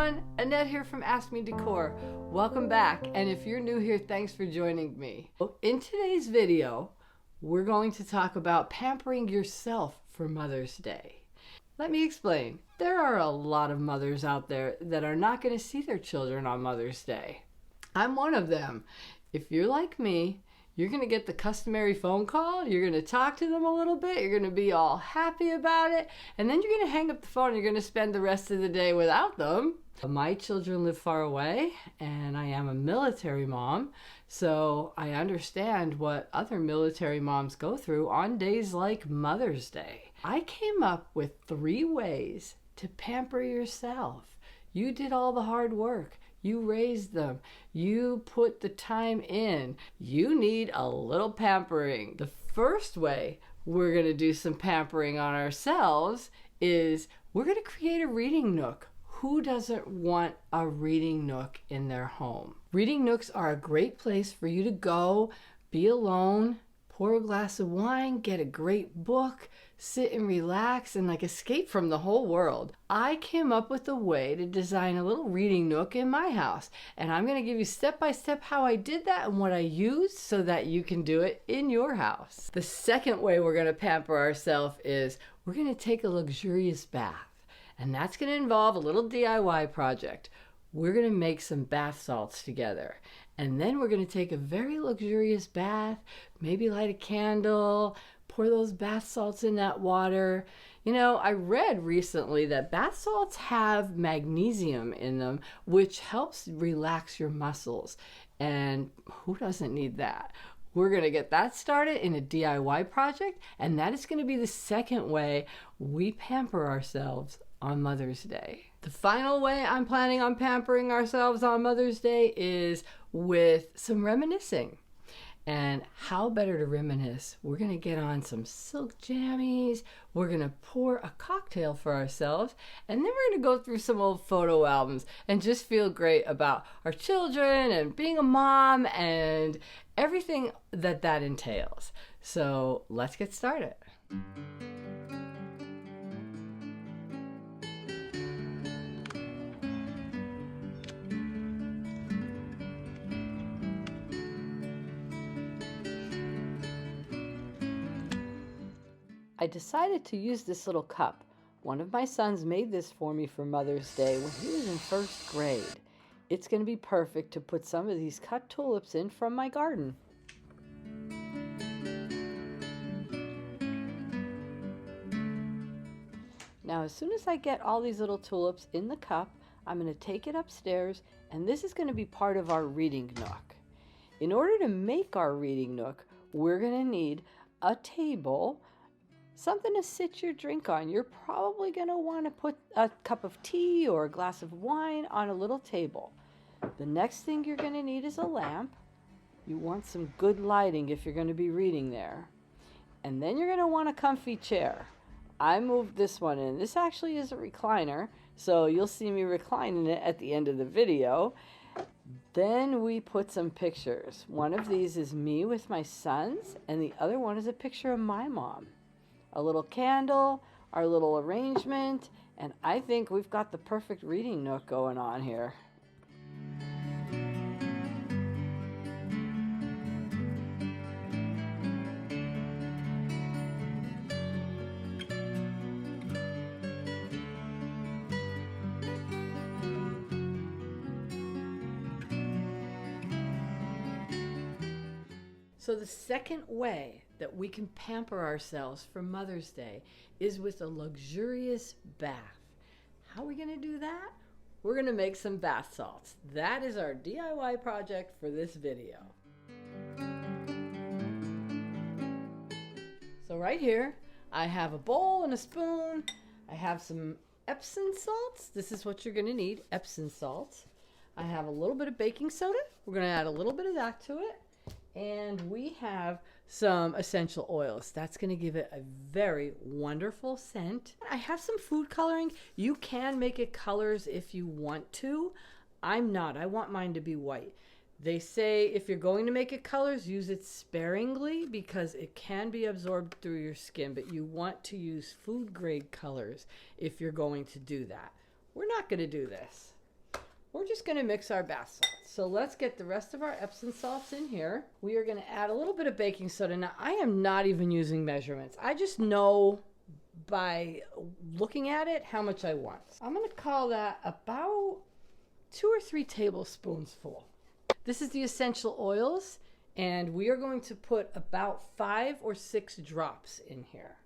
everyone, Annette here from Ask Me Decor. Welcome back, and if you're new here, thanks for joining me. In today's video, we're going to talk about pampering yourself for Mother's Day. Let me explain. There are a lot of mothers out there that are not going to see their children on Mother's Day. I'm one of them. If you're like me, you're going to get the customary phone call, you're going to talk to them a little bit, you're going to be all happy about it, and then you're going to hang up the phone and you're going to spend the rest of the day without them. My children live far away, and I am a military mom, so I understand what other military moms go through on days like Mother's Day. I came up with 3 ways to pamper yourself. You did all the hard work. You raised them. You put the time in. You need a little pampering. The first way we're going to do some pampering on ourselves is we're going to create a reading nook. Who doesn't want a reading nook in their home? Reading nooks are a great place for you to go, be alone, pour a glass of wine, get a great book, sit and relax and escape from the whole world. I came up with a way to design a little reading nook in my house, and I'm going to give you step by step how I did that and what I used so that you can do it in your house. The second way we're going to pamper ourselves is we're going to take a luxurious bath, and that's going to involve a little DIY project. We're going to make some bath salts together, and then we're going to take a very luxurious bath, maybe light a candle, pour those bath salts in that water. You know, I read recently that bath salts have magnesium in them, which helps relax your muscles. And who doesn't need that? We're going to get that started in a DIY project, and that is going to be the second way we pamper ourselves on Mother's Day. The final way I'm planning on pampering ourselves on Mother's Day is with some reminiscing. And how better to reminisce? We're going to get on some silk jammies, we're going to pour a cocktail for ourselves, and then we're going to go through some old photo albums and just feel great about our children and being a mom and everything that entails. So let's get started. I decided to use this little cup. One of my sons made this for me for Mother's Day when he was in 1st grade. It's going to be perfect to put some of these cut tulips in from my garden. Now, as soon as I get all these little tulips in the cup, I'm going to take it upstairs, and this is going to be part of our reading nook. In order to make our reading nook, we're going to need a table, something to sit your drink on. You're probably going to want to put a cup of tea or a glass of wine on a little table. The next thing you're going to need is a lamp. You want some good lighting if you're going to be reading there. And then you're going to want a comfy chair. I moved this one in. This actually is a recliner, so you'll see me reclining it at the end of the video. Then we put some pictures. One of these is me with my sons, and the other one is a picture of my mom. A little candle, our little arrangement, and I think we've got the perfect reading nook going on here. So the second way that we can pamper ourselves for Mother's Day is with a luxurious bath. How are we going to do that? We're going to make some bath salts. That is our DIY project for this video. So right here, I have a bowl and a spoon. I have some Epsom salts. This is what you're going to need, Epsom salts. I have a little bit of baking soda. We're going to add a little bit of that to it. And we have some essential oils. That's going to give it a very wonderful scent. I have some food coloring. You can make it colors if you want to. I'm not. I want mine to be white. They say if you're going to make it colors, use it sparingly because it can be absorbed through your skin, but you want to use food grade colors if you're going to do that. We're not going to do this. we're just going to mix our bath salts. So let's get the rest of our Epsom salts in here. We are going to add a little bit of baking soda. Now, I am not even using measurements. I just know by looking at it how much I want. I'm going to call that about 2 or 3 tablespoons full. This is the essential oils, and we are going to put about 5 or 6 drops in here.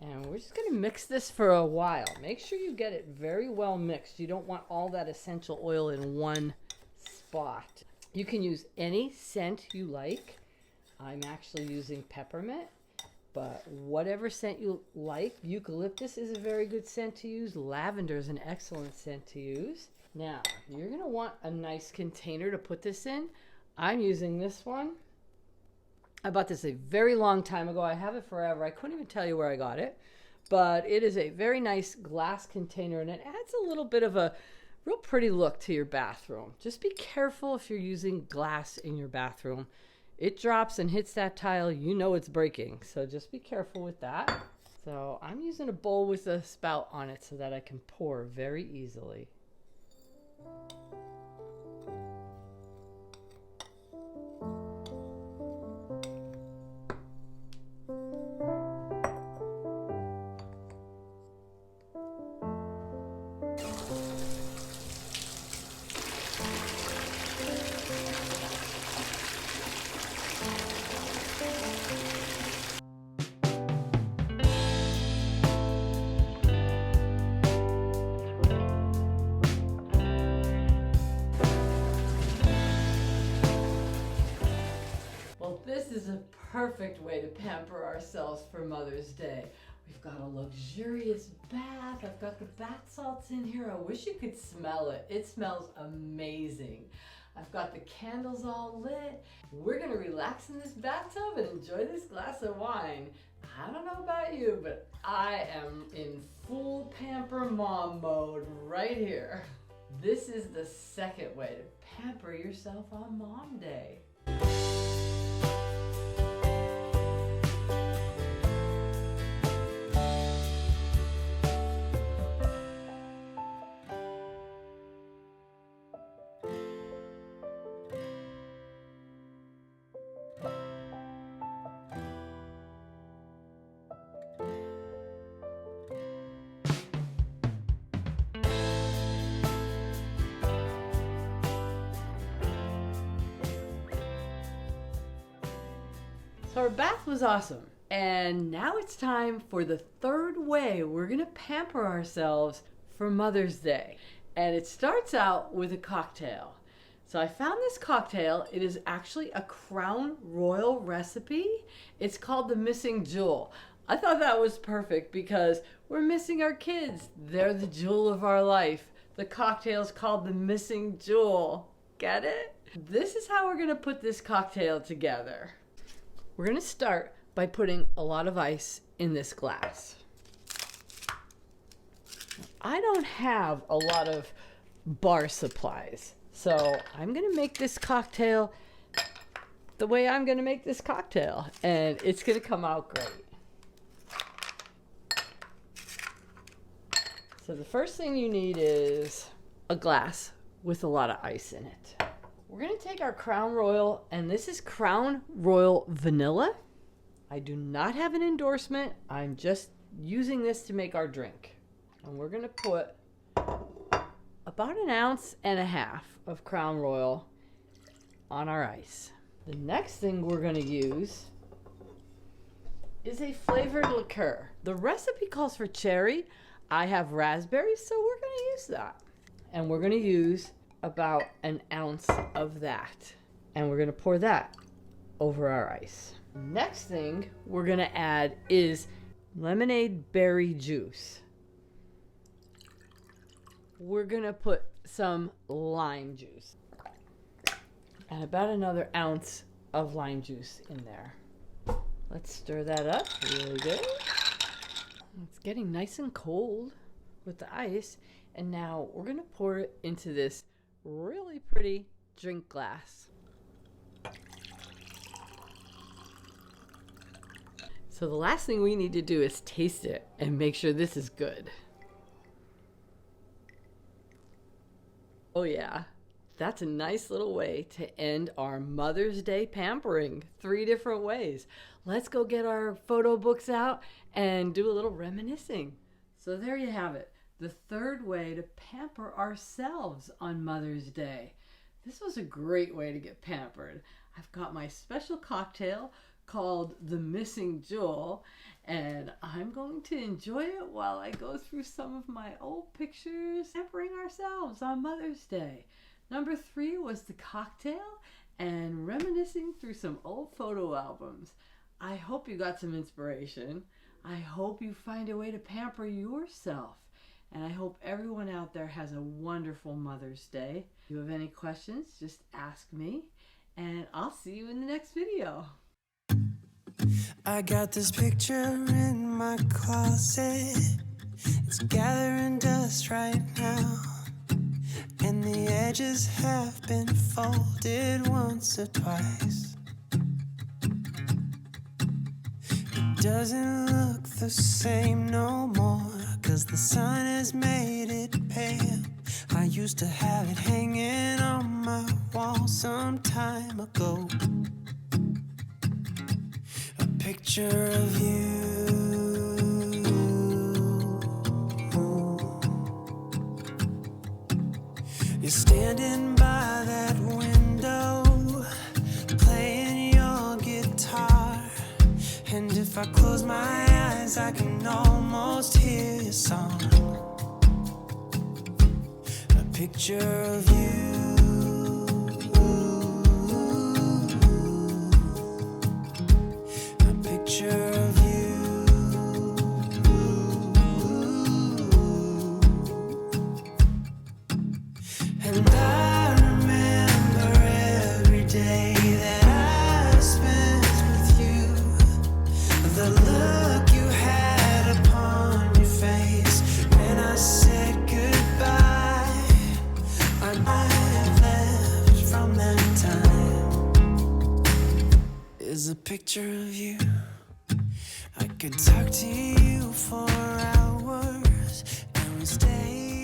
And we're just going to mix this for a while. Make sure you get it very well mixed. You don't want all that essential oil in one spot. You can use any scent you like. I'm actually using peppermint, but whatever scent you like. Eucalyptus is a very good scent to use. Lavender is an excellent scent to use. Now, you're going to want a nice container to put this in. I'm using this one. I bought this a very long time ago. I have it forever. I couldn't even tell you where I got it. But it is a very nice glass container, and it adds a little bit of a real pretty look to your bathroom. Just be careful if you're using glass in your bathroom. It drops and hits that tile, you know it's breaking. So just be careful with that. So I'm using a bowl with a spout on it so that I can pour very easily. This is a perfect way to pamper ourselves for Mother's Day. We've got a luxurious bath. I've got the bath salts in here. I wish you could smell it. It smells amazing. I've got the candles all lit. We're gonna relax in this bathtub and enjoy this glass of wine. I don't know about you, but I am in full pamper mom mode right here. This is the second way to pamper yourself on Mom Day. So our bath was awesome. And now it's time for the third way we're gonna pamper ourselves for Mother's Day. And it starts out with a cocktail. So I found this cocktail. It is actually a Crown Royal recipe. It's called the Missing Jewel. I thought that was perfect because we're missing our kids. They're the jewel of our life. The cocktail's called the Missing Jewel. Get it? This is how we're gonna put this cocktail together. We're going to start by putting a lot of ice in this glass. I don't have a lot of bar supplies, so I'm going to make this cocktail the way I'm going to make this cocktail, and it's going to come out great. So the first thing you need is a glass with a lot of ice in it. We're going to take our Crown Royal, and this is Crown Royal Vanilla. I do not have an endorsement. I'm just using this to make our drink. And we're going to put about 1.5 ounces of Crown Royal on our ice. The next thing we're going to use is a flavored liqueur. The recipe calls for cherry. I have raspberries, so we're going to use that. And we're going to use about 1 ounce of that, and we're going to pour that over our ice. Next thing we're going to add is lemonade berry juice. We're going to put some lime juice and about another ounce of lime juice in there. Let's stir that up really good. It's getting nice and cold with the ice, and now we're going to pour it into this really pretty drink glass. So the last thing we need to do is taste it and make sure this is good. Oh yeah, that's a nice little way to end our Mother's Day pampering. 3 different ways. Let's go get our photo books out and do a little reminiscing. So there you have it. The 3rd way to pamper ourselves on Mother's Day. This was a great way to get pampered. I've got my special cocktail called The Missing Jewel, and I'm going to enjoy it while I go through some of my old pictures pampering ourselves on Mother's Day. Number 3 was the cocktail and reminiscing through some old photo albums. I hope you got some inspiration. I hope you find a way to pamper yourself. And I hope everyone out there has a wonderful Mother's Day. If you have any questions, just ask me, and I'll see you in the next video. I got this picture in my closet. It's gathering dust right now, and the edges have been folded once or twice. It doesn't look the same no more, 'cause the sun has made it pale. I used to have it hanging on my wall some time ago. A picture of you. You're standing by that window, playing your guitar. And if I close my eyes, I can almost hear your song. A picture of you. A picture of you. And I remember every day that I spent with you. The look you had upon your face when I said goodbye. I might have left from that time. Is a picture of you. I could talk to you for hours and we stay